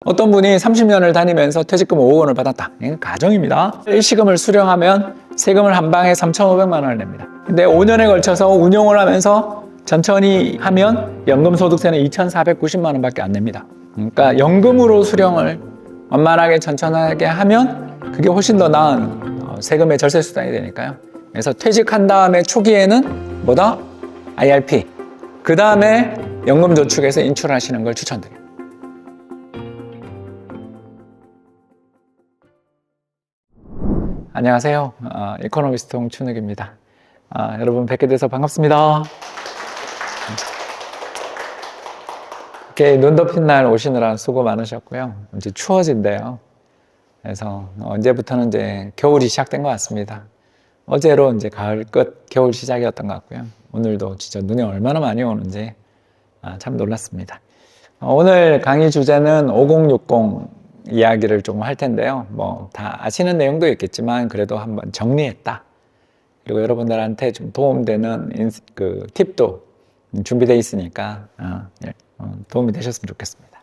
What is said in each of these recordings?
어떤 분이 30년을 다니면서 퇴직금 5억 원을 받았다. 이건 가정입니다. 일시금을 수령하면 세금을 한 방에 3,500만 원을 냅니다. 근데 5년에 걸쳐서 운용을 하면서 천천히 하면 연금소득세는 2,490만 원밖에 안 냅니다. 그러니까 연금으로 수령을 완만하게 천천하게 하면 그게 훨씬 더 나은 세금의 절세 수단이 되니까요. 그래서 퇴직한 다음에 초기에는 뭐다? IRP. 그 다음에 연금저축에서 인출하시는 걸 추천드려요. 안녕하세요. 이코노미스트 홍춘욱입니다. 여러분 뵙게 돼서 반갑습니다. 이렇게 눈 덮인 날 오시느라 수고 많으셨고요. 이제 추워진대요. 그래서 언제부터는 이제 겨울이 시작된 것 같습니다. 어제로 이제 가을 끝 겨울 시작이었던 것 같고요. 오늘도 진짜 눈이 얼마나 많이 오는지 참 놀랐습니다. 오늘 강의 주제는 5060 이야기를 조금 할 텐데요. 뭐 다 아시는 내용도 있겠지만 그래도 한번 정리했다. 그리고 여러분들한테 좀 도움되는 팁도 준비되어 있으니까 도움이 되셨으면 좋겠습니다.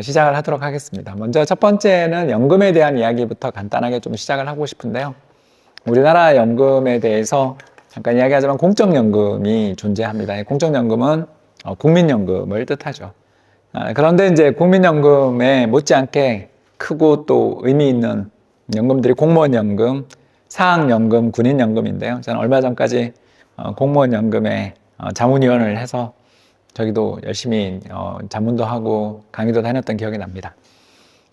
시작을 하도록 하겠습니다. 먼저 첫 번째는 연금에 대한 이야기부터 간단하게 좀 시작을 하고 싶은데요. 우리나라 연금에 대해서 잠깐 이야기하자면 공적연금이 존재합니다. 공적연금은 국민연금을 뜻하죠. 그런데 이제 국민연금에 못지않게 크고 또 의미 있는 연금들이 공무원연금, 사학연금, 군인연금인데요. 저는 얼마 전까지 공무원연금에 자문위원을 해서 저기도 열심히 자문도 하고 강의도 다녔던 기억이 납니다.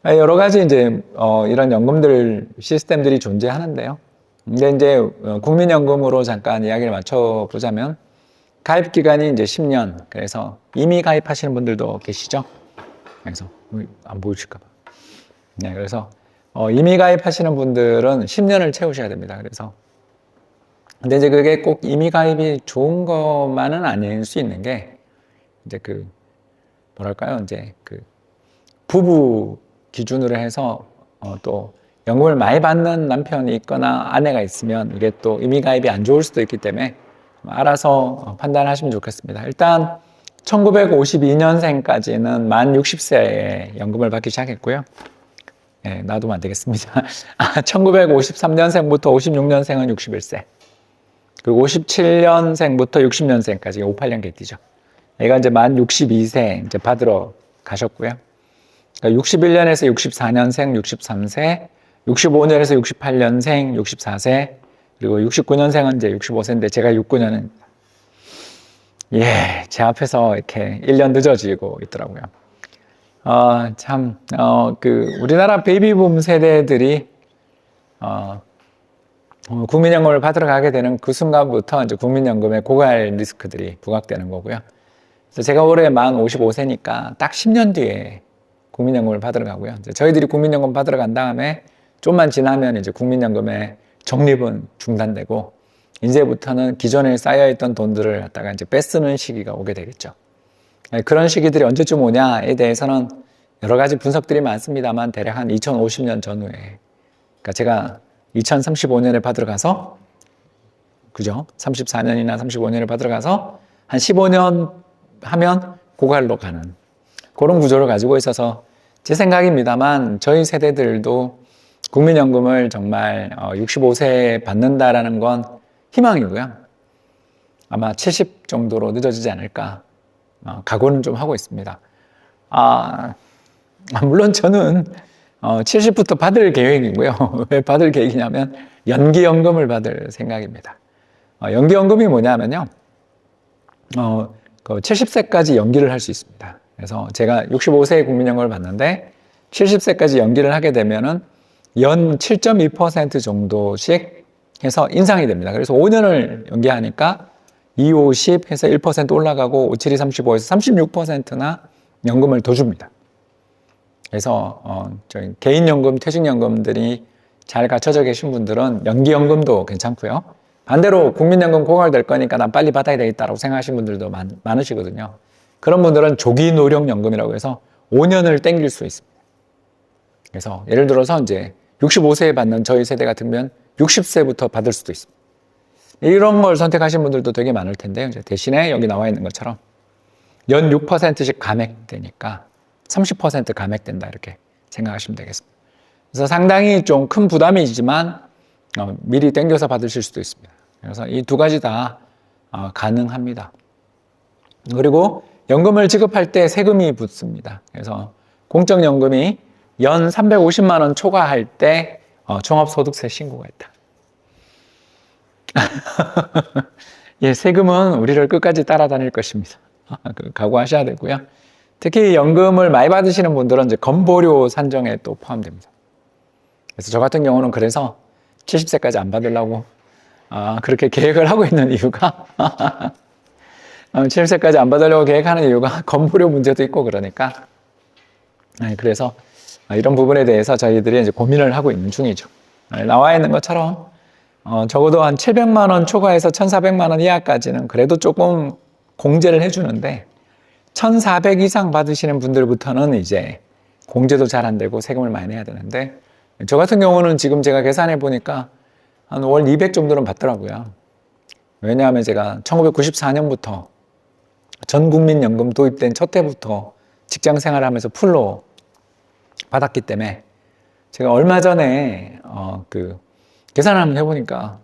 여러 가지 이제 이런 연금들 시스템들이 존재하는데요. 근데 이제 국민연금으로 잠깐 이야기를 맞춰보자면 가입 기간이 이제 10년. 그래서 이미 가입하시는 분들도 계시죠? 그래서 안 보이실까 봐. 네, 그래서 이미 가입하시는 분들은 10년을 채우셔야 됩니다. 그래서 근데 이제 그게 꼭 이미 가입이 좋은 것만은 아닐 수 있는 게 이제 뭐랄까요? 이제 부부 기준으로 해서 또 연금을 많이 받는 남편이 있거나 아내가 있으면 이게 또 이미 가입이 안 좋을 수도 있기 때문에 알아서 판단하시면 좋겠습니다. 일단 1952년생까지는 만 60세에 연금을 받기 시작했고요. 네, 놔두면 안 되겠습니다. 1953년생부터 56년생은 61세. 그리고 57년생부터 60년생까지 58년 개띠죠. 얘가 이제 만 62세 이제 받으러 가셨고요. 그러니까 61년에서 64년생 63세, 65년에서 68년생 64세, 그리고 69년생은 이제 65세인데 제가 69년은 제 앞에서 이렇게 1년 늦어지고 있더라고요. 우리나라 베이비붐 세대들이 국민연금을 받으러 가게 되는 그 순간부터 이제 국민연금의 고갈 리스크들이 부각되는 거고요. 그래서 제가 올해 만 55세니까 딱 10년 뒤에 국민연금을 받으러 가고요. 이제 저희들이 국민연금 받으러 간 다음에 좀만 지나면 이제 국민연금의 적립은 중단되고 이제부터는 기존에 쌓여있던 돈들을 갖다가 이제 뺏쓰는 시기가 오게 되겠죠. 그런 시기들이 언제쯤 오냐에 대해서는 여러 가지 분석들이 많습니다만 대략 한 2050년 전후에, 그러니까 제가 2035년에 받으러 가서, 그죠? 34년이나 35년에 받으러 가서 한 15년 하면 고갈로 가는 그런 구조를 가지고 있어서 제 생각입니다만 저희 세대들도 국민연금을 정말 65세에 받는다라는 건 희망이고요. 아마 70 정도로 늦어지지 않을까 각오는 좀 하고 있습니다. 물론 저는 70부터 받을 계획이고요. 왜 받을 계획이냐면 연기연금을 받을 생각입니다. 연기연금이 뭐냐면요. 70세까지 연기를 할 수 있습니다. 그래서 제가 65세에 국민연금을 받는데 70세까지 연기를 하게 되면은 연 7.2% 정도씩 해서 인상이 됩니다. 그래서 5년을 연기하니까 2, 50 해서 1% 올라가고 5, 7, 2, 35에서 36%나 연금을 더 줍니다. 그래서 저희 개인연금, 퇴직연금들이 잘 갖춰져 계신 분들은 연기연금도 괜찮고요. 반대로 국민연금 고갈될 거니까 난 빨리 받아야 되겠다라고 생각하시는 분들도 많으시거든요. 그런 분들은 조기노령연금이라고 해서 5년을 땡길 수 있습니다. 그래서 예를 들어서 이제 65세에 받는 저희 세대 같으면 60세부터 받을 수도 있습니다. 이런 걸 선택하신 분들도 되게 많을 텐데요. 대신에 여기 나와 있는 것처럼 연 6%씩 감액되니까 30% 감액된다 이렇게 생각하시면 되겠습니다. 그래서 상당히 좀 큰 부담이지만 미리 땡겨서 받으실 수도 있습니다. 그래서 이 두 가지 다 가능합니다. 그리고 연금을 지급할 때 세금이 붙습니다. 그래서 공적연금이 연 350만 원 초과할 때 종합소득세 신고가 있다. 예, 세금은 우리를 끝까지 따라다닐 것입니다. 각오하셔야 되고요. 특히 연금을 많이 받으시는 분들은 이제 건보료 산정에 또 포함됩니다. 그래서 저 같은 경우는 그래서 70세까지 안 받으려고 그렇게 계획을 하고 있는 이유가 70세까지 안 받으려고 계획하는 이유가 건보료 문제도 있고 그러니까 그래서 이런 부분에 대해서 저희들이 이제 고민을 하고 있는 중이죠. 나와 있는 것처럼 적어도 한 700만 원 초과해서 1,400만 원 이하까지는 그래도 조금 공제를 해주는데 1,400 이상 받으시는 분들부터는 이제 공제도 잘 안 되고 세금을 많이 내야 되는데 저 같은 경우는 지금 제가 계산해 보니까 한 월 200 정도는 받더라고요. 왜냐하면 제가 1994년부터 전국민연금 도입된 첫 해부터 직장 생활하면서 풀로 받았기 때문에 제가 얼마 전에 계산을 한번 해보니까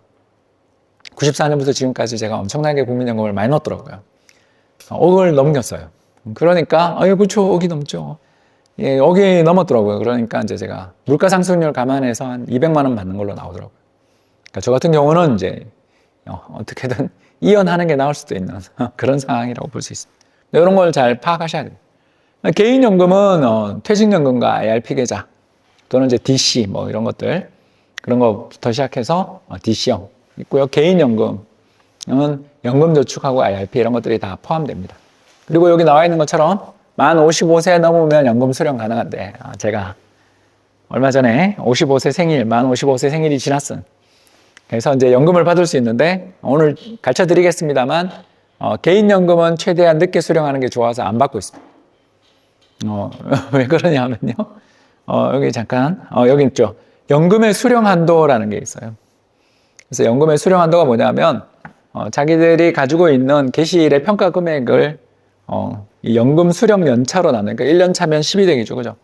94년부터 지금까지 제가 엄청나게 국민연금을 많이 넣었더라고요. 억을 넘겼어요. 그러니까 그렇죠, 억이 넘죠. 예, 억이 넘었더라고요. 그러니까 이제 제가 물가 상승률 감안해서 한 200만 원 받는 걸로 나오더라고요. 그러니까 저 같은 경우는 이제 어떻게든 이연하는 게 나을 수도 있는 그런 상황이라고 볼 수 있습니다. 이런 걸 잘 파악하셔야 돼요. 개인연금은 퇴직연금과 IRP 계좌 또는 이제 DC 뭐 이런 것들 그런 것부터 시작해서 DC형 있고요. 개인연금은 연금저축하고 IRP 이런 것들이 다 포함됩니다. 그리고 여기 나와 있는 것처럼 만 55세 넘으면 연금 수령 가능한데 제가 얼마 전에 55세 생일, 만 55세 생일이 지났은 그래서 이제 연금을 받을 수 있는데 오늘 가르쳐 드리겠습니다만 개인연금은 최대한 늦게 수령하는 게 좋아서 안 받고 있습니다. 왜 그러냐면요. 여기 잠깐 여기 있죠. 연금의 수령 한도라는 게 있어요. 그래서 연금의 수령 한도가 뭐냐면 자기들이 가지고 있는 개시일의 평가 금액을 이 연금 수령 연차로 나누니까 1년 차면 10이 되겠죠. 그죠?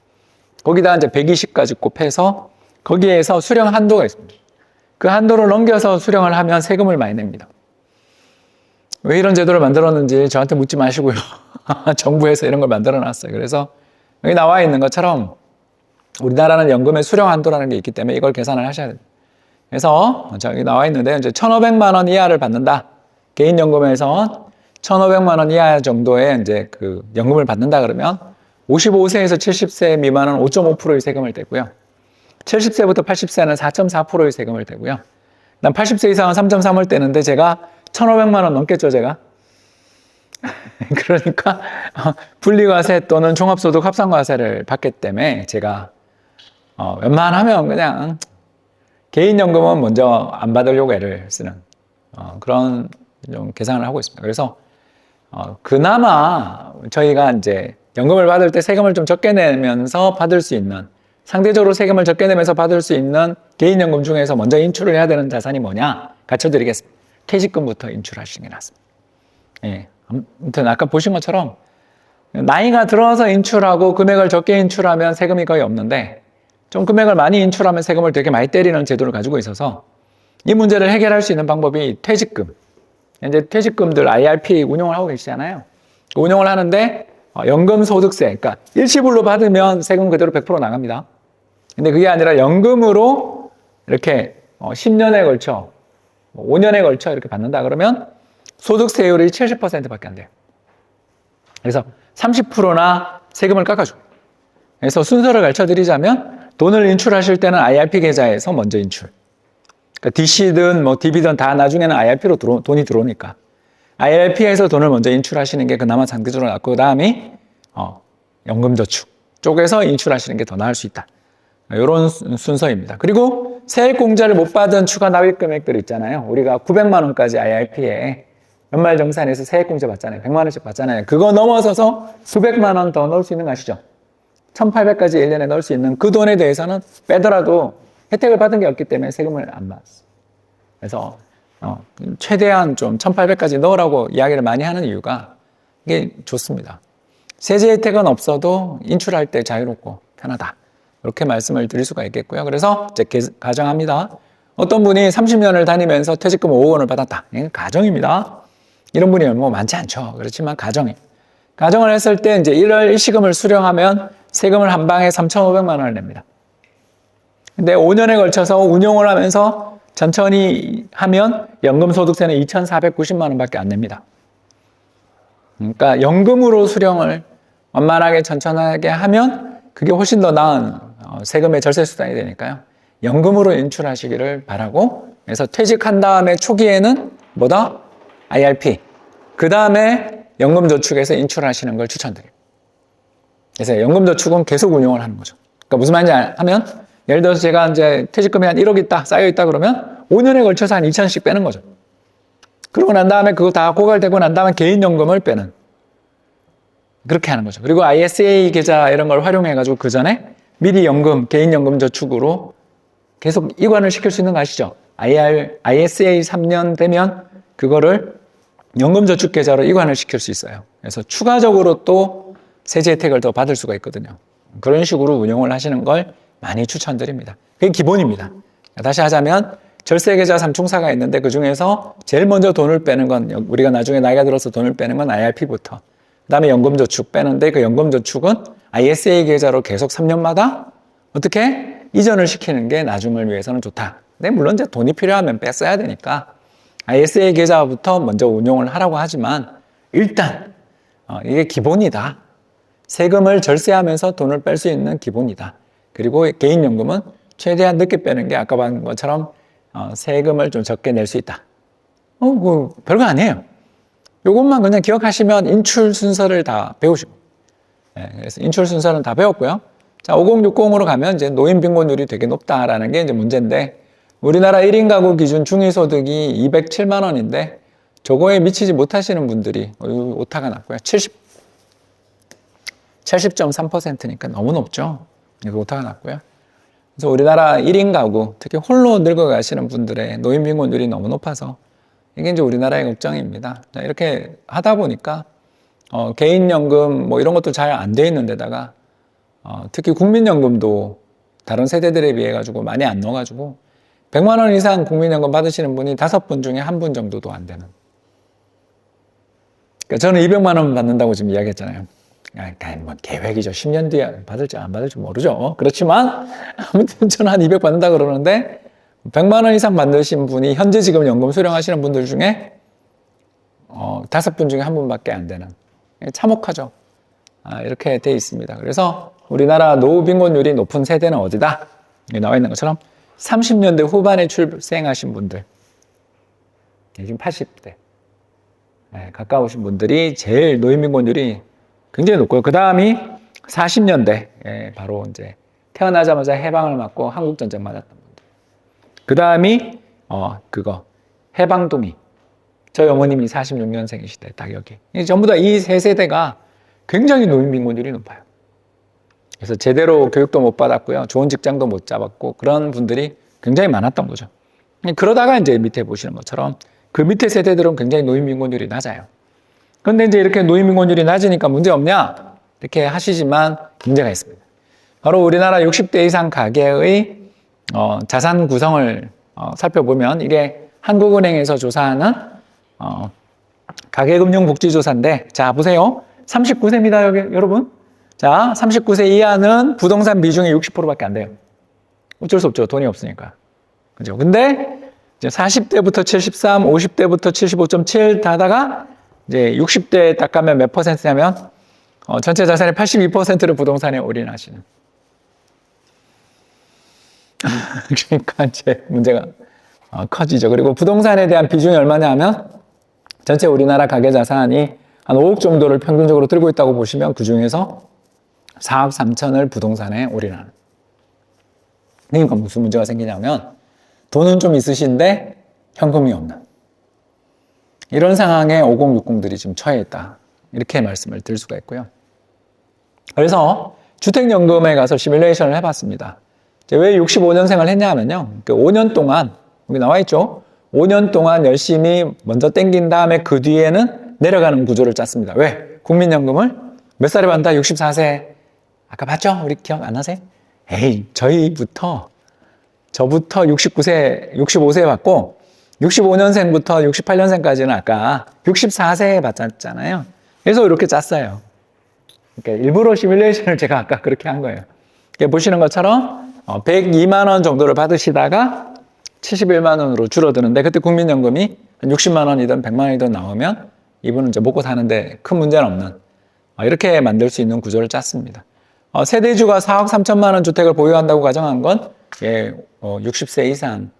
거기다 이제 120까지 곱해서 거기에서 수령 한도가 있습니다. 그 한도를 넘겨서 수령을 하면 세금을 많이 냅니다. 왜 이런 제도를 만들었는지 저한테 묻지 마시고요. 정부에서 이런 걸 만들어 놨어요. 그래서 여기 나와 있는 것처럼 우리나라는 연금의 수령 한도라는 게 있기 때문에 이걸 계산을 하셔야 돼요. 그래서 여기 나와 있는데 이제 1,500만 원 이하를 받는다. 개인연금에서 1,500만 원 이하 정도의 이제 그 연금을 받는다 그러면 55세에서 70세 미만은 5.5%의 세금을 떼고요. 70세부터 80세는 4.4%의 세금을 떼고요. 난 80세 이상은 3.3을 떼는데 제가 1,500만 원 넘겠죠, 제가. 그러니까 분리과세 또는 종합소득 합산과세를 받기 때문에 제가 웬만하면 그냥 개인연금은 먼저 안 받으려고 애를 쓰는 그런 좀 계산을 하고 있습니다. 그래서 그나마 저희가 이제 연금을 받을 때 세금을 좀 적게 내면서 받을 수 있는 상대적으로 세금을 적게 내면서 받을 수 있는 개인연금 중에서 먼저 인출을 해야 되는 자산이 뭐냐? 가르쳐드리겠습니다. 퇴직금부터 인출하시는 게 낫습니다. 예. 아무튼 아까 보신 것처럼 나이가 들어서 인출하고 금액을 적게 인출하면 세금이 거의 없는데 좀 금액을 많이 인출하면 세금을 되게 많이 때리는 제도를 가지고 있어서 이 문제를 해결할 수 있는 방법이 퇴직금. 이제 퇴직금들 IRP 운용을 하고 계시잖아요. 운용을 하는데 연금소득세, 그러니까 일시불로 받으면 세금 그대로 100% 나갑니다. 근데 그게 아니라 연금으로 이렇게 10년에 걸쳐, 5년에 걸쳐 이렇게 받는다 그러면 소득세율이 70%밖에 안 돼요. 그래서 30%나 세금을 깎아줘요. 그래서 순서를 가르쳐 드리자면 돈을 인출하실 때는 IRP 계좌에서 먼저 인출. 그러니까 DC든 뭐 DB든 다 나중에는 IRP로 돈이 들어오니까 IRP에서 돈을 먼저 인출하시는 게 그나마 상대적으로 낫고 그다음에 연금저축 쪽에서 인출하시는 게 더 나을 수 있다. 이런 순서입니다. 그리고 세액공제를 못 받은 추가 납입 금액들 있잖아요. 우리가 900만 원까지 IRP에 연말정산에서 세액공제 받잖아요. 100만 원씩 받잖아요. 그거 넘어서서 수백만 원 더 넣을 수 있는 거 아시죠? 1,800까지 1년에 넣을 수 있는 그 돈에 대해서는 빼더라도 혜택을 받은 게 없기 때문에 세금을 안 받았어요. 그래서 최대한 좀 1,800까지 넣으라고 이야기를 많이 하는 이유가 이게 좋습니다. 세제 혜택은 없어도 인출할 때 자유롭고 편하다. 이렇게 말씀을 드릴 수가 있겠고요. 그래서 이제 가정합니다. 어떤 분이 30년을 다니면서 퇴직금 5억 원을 받았다. 이건 가정입니다. 이런 분이 뭐 많지 않죠. 그렇지만 가정이에요. 가정을 했을 때 이제 일시금을 수령하면 세금을 한 방에 3,500만 원을 냅니다. 근데 5년에 걸쳐서 운용을 하면서 천천히 하면 연금소득세는 2,490만 원밖에 안 냅니다. 그러니까 연금으로 수령을 완만하게 천천하게 하면 그게 훨씬 더 나은 세금의 절세 수단이 되니까요. 연금으로 인출하시기를 바라고, 그래서 퇴직한 다음에 초기에는 뭐다? IRP. 그 다음에 연금저축에서 인출하시는 걸 추천드려요. 그래서 연금저축은 계속 운용을 하는 거죠. 그러니까 무슨 말인지 하면, 예를 들어서 제가 이제 퇴직금이 한 1억 있다, 쌓여있다 그러면 5년에 걸쳐서 한 2천씩 빼는 거죠. 그러고 난 다음에 그거 다 고갈되고 난 다음에 개인연금을 빼는. 그렇게 하는 거죠. 그리고 ISA 계좌 이런 걸 활용해가지고 그 전에 미리 연금, 개인연금 저축으로 계속 이관을 시킬 수 있는 거 아시죠? ISA 3년 되면 그거를 연금저축 계좌로 이관을 시킬 수 있어요. 그래서 추가적으로 또 세제 혜택을 더 받을 수가 있거든요. 그런 식으로 운용을 하시는 걸 많이 추천드립니다. 그게 기본입니다. 다시 하자면 절세계좌 3충사가 있는데 그 중에서 제일 먼저 돈을 빼는 건, 우리가 나중에 나이가 들어서 돈을 빼는 건 IRP부터, 그 다음에 연금저축 빼는데, 그 연금저축은 ISA 계좌로 계속 3년마다 어떻게 이전을 시키는 게 나중을 위해서는 좋다. 근데 물론 이제 돈이 필요하면 뺐어야 되니까 ISA 계좌부터 먼저 운용을 하라고 하지만, 일단 이게 기본이다. 세금을 절세하면서 돈을 뺄 수 있는 기본이다. 그리고 개인연금은 최대한 늦게 빼는 게 아까 본 것처럼 세금을 좀 적게 낼 수 있다. 별거 아니에요. 이것만 그냥 기억하시면 인출 순서를 다 배우시고. 그래서 인출 순서는 다 배웠고요. 자, 5060으로 가면 이제 노인 빈곤율이 되게 높다라는 게 이제 문제인데, 우리나라 1인 가구 기준 중위소득이 207만 원인데, 저거에 미치지 못하시는 분들이 오타가 났고요. 70.3%니까 너무 높죠. 그래서 오타가 났고요. 그래서 우리나라 1인 가구, 특히 홀로 늙어가시는 분들의 노인 빈곤율이 너무 높아서 이게 이제 우리나라의 걱정입니다. 자, 이렇게 하다 보니까 개인연금 뭐 이런 것도 잘 안 돼 있는 데다가 특히 국민연금도 다른 세대들에 비해 가지고 많이 안 넣어가지고 100만 원 이상 국민연금 받으시는 분이 5분 중에 1분 정도도 안 되는. 그러니까 저는 200만 원 받는다고 지금 이야기했잖아요. 뭐 계획이죠. 10년 뒤에 받을지 안 받을지 모르죠. 그렇지만 아무튼 저는 한 200 받는다 그러는데 100만 원 이상 받으신 분이 현재 지금 연금 수령하시는 분들 중에 5분 중에 1분밖에 안 되는. 참혹하죠. 이렇게 돼 있습니다. 그래서 우리나라 노후 빈곤율이 높은 세대는 어디다? 여기 나와 있는 것처럼 30년대 후반에 출생하신 분들, 지금 80대 가까우신 분들이 제일 노인 빈곤율이 굉장히 높고요. 그 다음이 40년대, 바로 이제 태어나자마자 해방을 맞고 한국전쟁 맞았던 분들. 그 다음이 해방동의. 저희 어머님이 46년생이시대, 딱 여기. 전부 다 이 세 세대가 굉장히 노인 빈곤율이 높아요. 그래서 제대로 교육도 못 받았고요. 좋은 직장도 못 잡았고, 그런 분들이 굉장히 많았던 거죠. 그러다가 이제 밑에 보시는 것처럼 그 밑에 세대들은 굉장히 노인 빈곤율이 낮아요. 그런데 이제 이렇게 노인 빈곤율이 낮으니까 문제 없냐? 이렇게 하시지만 문제가 있습니다. 바로 우리나라 60대 이상 가계의 자산 구성을 살펴보면, 이게 한국은행에서 조사하는 가계금융복지조사인데, 자 보세요. 39세입니다, 여러분. 자, 39세 이하는 부동산 비중이 60%밖에 안 돼요. 어쩔 수 없죠. 돈이 없으니까. 그죠? 근데 이제 40대부터 73, 50대부터 75.7 다다가 이제 60대에 딱 가면 몇 %냐면 전체 자산의 82%를 부동산에 올인하시는. 그러니까 이제 문제가 커지죠. 그리고 부동산에 대한 비중이 얼마냐 하면 전체 우리나라 가계 자산이 한 5억 정도를 평균적으로 들고 있다고 보시면 그 중에서 4억 3천을 부동산에 올인하는. 그러니까 무슨 문제가 생기냐면 돈은 좀 있으신데 현금이 없는. 이런 상황에 5060들이 지금 처해 있다. 이렇게 말씀을 드릴 수가 있고요. 그래서 주택연금에 가서 시뮬레이션을 해봤습니다. 왜 65년생을 했냐 하면요. 5년 동안, 여기 나와 있죠. 5년 동안 열심히 먼저 땡긴 다음에 그 뒤에는 내려가는 구조를 짰습니다. 왜? 국민연금을 몇 살에 받는다? 64세. 아까 봤죠? 우리 기억 안 나세요? 에이, 저부터 69세, 65세에 받고 65년생부터 68년생까지는 아까 64세에 받았잖아요. 그래서 이렇게 짰어요. 그러니까 일부러 시뮬레이션을 제가 아까 그렇게 한 거예요. 보시는 것처럼 102만 원 정도를 받으시다가 71만 원으로 줄어드는데 그때 국민연금이 60만 원이든 100만 원이든 나오면 이분은 이제 먹고 사는데 큰 문제는 없는 이렇게 만들 수 있는 구조를 짰습니다. 세대주가 4억 3천만 원 주택을 보유한다고 가정한 건 60세 이상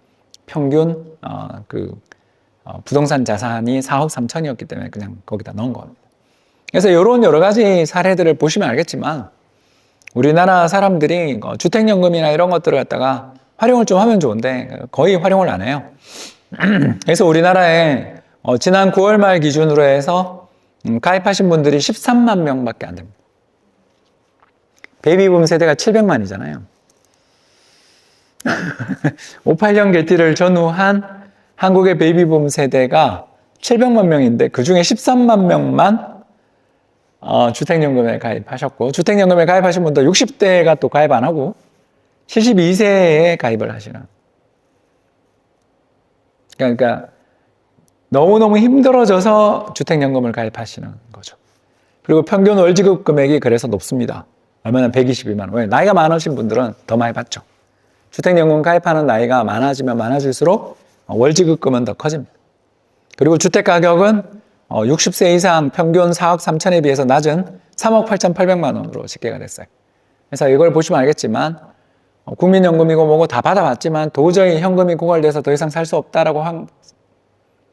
평균 부동산 자산이 4억 3천이었기 때문에 그냥 거기다 넣은 겁니다. 그래서 이런 여러 가지 사례들을 보시면 알겠지만 우리나라 사람들이 주택연금이나 이런 것들을 갖다가 활용을 좀 하면 좋은데 거의 활용을 안 해요. 그래서 우리나라에 지난 9월 말 기준으로 해서 가입하신 분들이 13만 명밖에 안 됩니다. 베이비붐 세대가 700만이잖아요. 58년 개띠를 전후한 한국의 베이비붐 세대가 700만 명인데 그 중에 13만 명만 주택연금에 가입하셨고 주택연금에 가입하신 분들 60대가 또 가입 안 하고 72세에 가입을 하시는 그러니까 너무너무 힘들어져서 주택연금을 가입하시는 거죠. 그리고 평균 월지급 금액이 그래서 높습니다. 얼마나 122만 원. 왜? 나이가 많으신 분들은 더 많이 받죠. 주택연금 가입하는 나이가 많아지면 많아질수록 월지급금은 더 커집니다. 그리고 주택가격은 60세 이상 평균 4억 3천에 비해서 낮은 3억 8,800만 원으로 집계가 됐어요. 그래서 이걸 보시면 알겠지만 국민연금이고 뭐고 다 받아봤지만 도저히 현금이 고갈돼서 더 이상 살 수 없다라고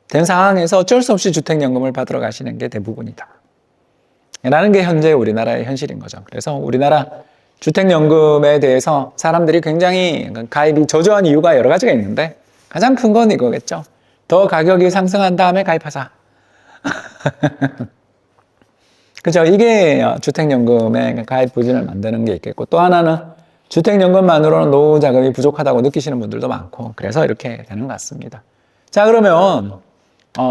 된 상황에서 어쩔 수 없이 주택연금을 받으러 가시는 게 대부분이다. 라는 게 현재 우리나라의 현실인 거죠. 그래서 우리나라 주택연금에 대해서 사람들이 굉장히 가입이 저조한 이유가 여러 가지가 있는데 가장 큰 건 이거겠죠. 더 가격이 상승한 다음에 가입하자. 그죠? 이게 주택연금의 가입 부진을 만드는 게 있겠고 또 하나는 주택연금만으로는 노후 자금이 부족하다고 느끼시는 분들도 많고 그래서 이렇게 되는 것 같습니다. 자, 그러면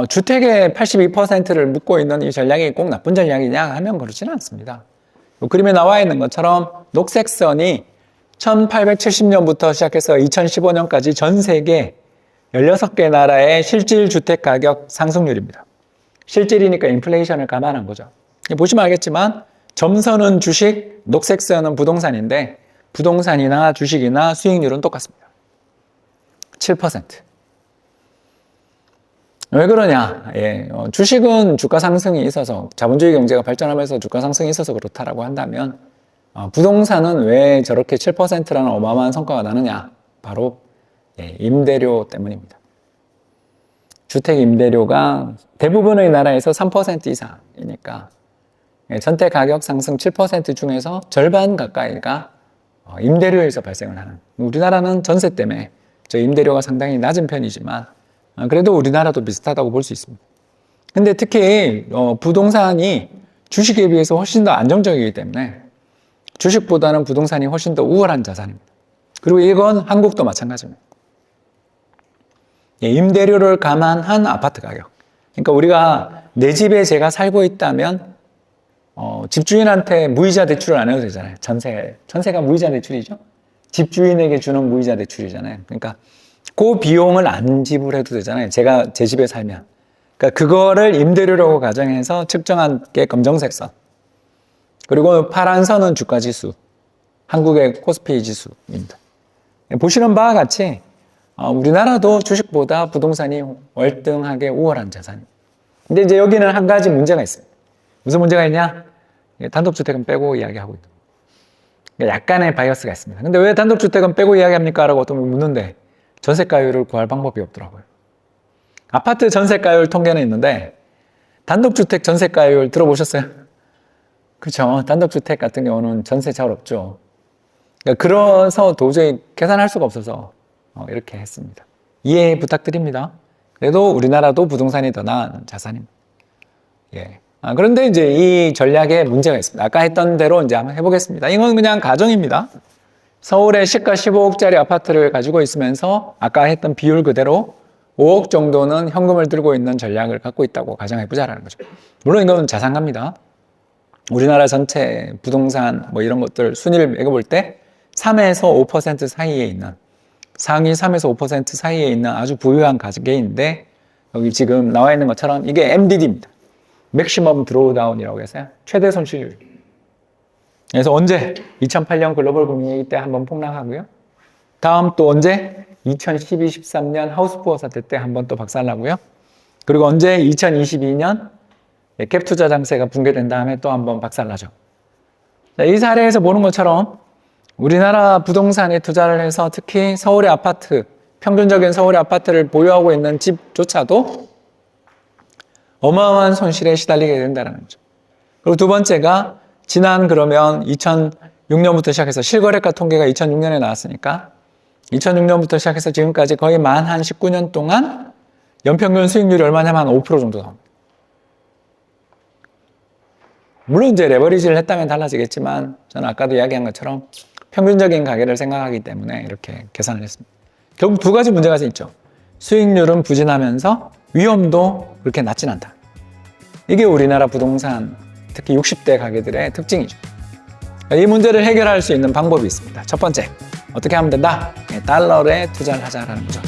주택의 82%를 묶고 있는 이 전략이 꼭 나쁜 전략이냐 하면 그렇지는 않습니다. 그림에 나와 있는 것처럼 녹색 선이 1870년부터 시작해서 2015년까지 전 세계 16개 나라의 실질 주택 가격 상승률입니다. 실질이니까 인플레이션을 감안한 거죠. 보시면 알겠지만 점선은 주식, 녹색 선은 부동산인데 부동산이나 주식이나 수익률은 똑같습니다. 7%. 왜 그러냐? 주식은 주가 상승이 있어서 자본주의 경제가 발전하면서 주가 상승이 있어서 그렇다라고 한다면 부동산은 왜 저렇게 7%라는 어마어마한 성과가 나느냐? 바로 임대료 때문입니다. 주택 임대료가 대부분의 나라에서 3% 이상이니까 전체 가격 상승 7% 중에서 절반 가까이가 임대료에서 발생을 하는. 우리나라는 전세 때문에 저 임대료가 상당히 낮은 편이지만 그래도 우리나라도 비슷하다고 볼 수 있습니다. 근데 특히 부동산이 주식에 비해서 훨씬 더 안정적이기 때문에 주식보다는 부동산이 훨씬 더 우월한 자산입니다. 그리고 이건 한국도 마찬가지입니다. 임대료를 감안한 아파트 가격. 그러니까 우리가 내 집에 제가 살고 있다면 집주인한테 무이자 대출을 안 해도 되잖아요. 전세가 무이자 대출이죠. 집주인에게 주는 무이자 대출이잖아요. 그러니까 그 비용을 안 지불해도 되잖아요. 제가 제 집에 살면. 그러니까 그거를 임대료라고 가정해서 측정한 게 검정색 선. 그리고 파란 선은 주가지수. 한국의 코스피 지수입니다. 보시는 바와 같이 우리나라도 주식보다 부동산이 월등하게 우월한 자산입니다. 근데 이제 여기는 한 가지 문제가 있습니다. 무슨 문제가 있냐? 단독주택은 빼고 이야기하고 있다. 그러니까 약간의 바이어스가 있습니다. 근데 왜 단독주택은 빼고 이야기합니까? 라고 또 묻는데 전세가율을 구할 방법이 없더라고요. 아파트 전세가율 통계는 있는데 단독주택 전세가율 들어보셨어요? 그렇죠. 단독주택 같은 경우는 전세 잘 없죠. 그러니까 그래서 도저히 계산할 수가 없어서 이렇게 했습니다. 이해 부탁드립니다. 그래도 우리나라도 부동산이 더 나은 자산입니다. 그런데 이제 이 전략에 문제가 있습니다. 아까 했던 대로 이제 한번 해보겠습니다. 이건 그냥 가정입니다. 서울에 시가 15억짜리 아파트를 가지고 있으면서 아까 했던 비율 그대로 5억 정도는 현금을 들고 있는 전략을 갖고 있다고 가정해보자라는 거죠. 물론 이건 자산가입니다. 우리나라 전체 부동산 뭐 이런 것들 순위를 매겨볼 때 3에서 5% 사이에 있는, 상위 3에서 5% 사이에 있는 아주 부유한 가계인데, 여기 지금 나와 있는 것처럼 이게 MDD입니다. 맥시멈 드로우다운이라고 해서요. 최대 손실률. 그래서 언제? 2008년 글로벌 금융위기 때 한번 폭락하고요. 다음 또 언제? 2012, 13년 하우스푸어 사태 때 한번 또 박살나고요. 그리고 언제? 2022년 갭 투자 장세가 붕괴된 다음에 또 한번 박살나죠. 이 사례에서 보는 것처럼 우리나라 부동산에 투자를 해서 특히 서울의 아파트, 평균적인 서울의 아파트를 보유하고 있는 집조차도 어마어마한 손실에 시달리게 된다는 거죠. 그리고 두 번째가 지난 그러면 2006년부터 시작해서 실거래가 통계가 2006년에 나왔으니까 2006년부터 시작해서 지금까지 거의 만 한 19년 동안 연평균 수익률이 얼마냐면 한 5% 정도 나옵니다. 물론 이제 레버리지를 했다면 달라지겠지만 저는 아까도 이야기한 것처럼 평균적인 가계를 생각하기 때문에 이렇게 계산을 했습니다. 결국 두 가지 문제가 있죠. 수익률은 부진하면서 위험도 그렇게 낮진 않다. 이게 우리나라 부동산, 특히 60대 가계들의 특징이죠. 이 문제를 해결할 수 있는 방법이 있습니다. 첫 번째, 어떻게 하면 된다? 달러에 투자를 하자라는 거죠.